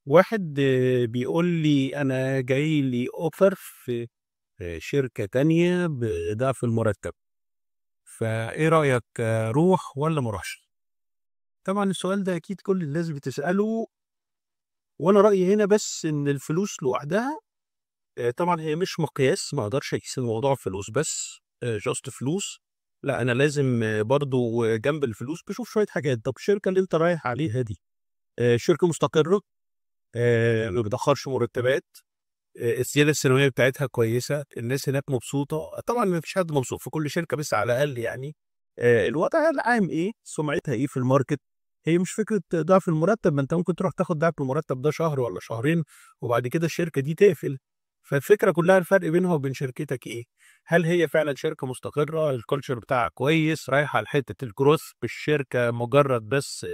واحد بيقول لي أنا جاي لي offer في شركة تانية بضعف المرتب، فإيه رأيك أروح والّا ما أروحش؟ طبعًا السؤال ده أكيد كل الناس بتسأله، وأنا رأيي هنا بس إن الفلوس لوحدها طبعًا هي مش مقياس، ما أقدرش أقيس الموضوع فلوس بس just فلوس، لأ أنا لازم برضه جنب الفلوس باشوف شوية حاجات. طب الشركة اللي أنت رايح عليها دي شركة مستقرة، ما بتأخرش مرتبات، الزيادة السنوية بتاعتها كويسة، الناس هناك مبسوطة، طبعًا ما فيش حد مبسوط في كل شركة بس على الأقل يعني الوضع العام إيه، سمعتها إيه في الmarket. هي مش فكرة ضعف المرتب، ما أنت ممكن تروح تاخد ضعف المرتب ده شهر والّا شهرين وبعد كده الشركة دي تقفل، فالفكرة كلها الفرق بينها وبين شركتك إيه؟ هل هي فعلًا شركة مستقرة، الculture بتاعها كويس، رايحة لحتة الgrowth مش شركة مجرد بس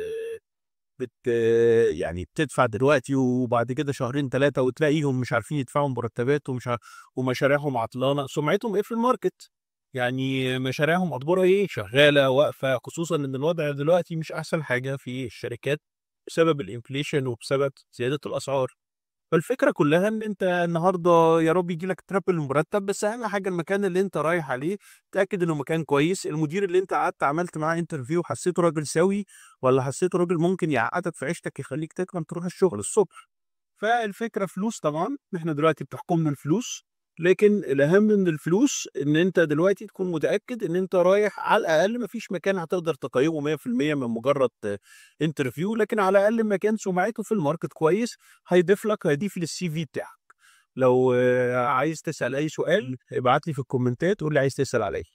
بت يعني بتدفع دلوقتي وبعد كده شهرين 3 وتلاقيهم مش عارفين يدفعوا مرتبات ومشاريعهم عطلانة، سمعتهم إيه في الmarket؟ يعني مشاريعهم أخبارها إيه؟ شغالة، واقفة، خصوصًا إن الوضع دلوقتي مش أحسن حاجة في الشركات بسبب الinflation وبسبب زيادة الأسعار. فالفكرة كلّها إن أنت النهارده يا رب ييجي لك triple المرتب، بس أهم حاجة المكان اللي أنت رايح عليه تأكد إنه مكان كويس، المدير اللي أنت قعدت عملت معاه interview حسيته راجل سَوِي والّا حسيته راجل ممكن يعقّدك في عيشتك يخلّيك تكره تروح الشغل الصبح. فالفكرة فلوس طبعًا، إحنا دلوقتي بتحكمنا الفلوس، لكن الأهم من الفلوس إن أنت دلوقتي تكون متأكد إن أنت رايح على الأقل ما فيش مكان هتقدر تقيّمه 100% من مجرد interview، لكن على الأقل مكان سمعته في الmarket كويس، هيضيف للCV بتاعك. لو عايز تسأل أي سؤال ابعت لي في الكومنتات قُل لي عايز تسأل على إيه.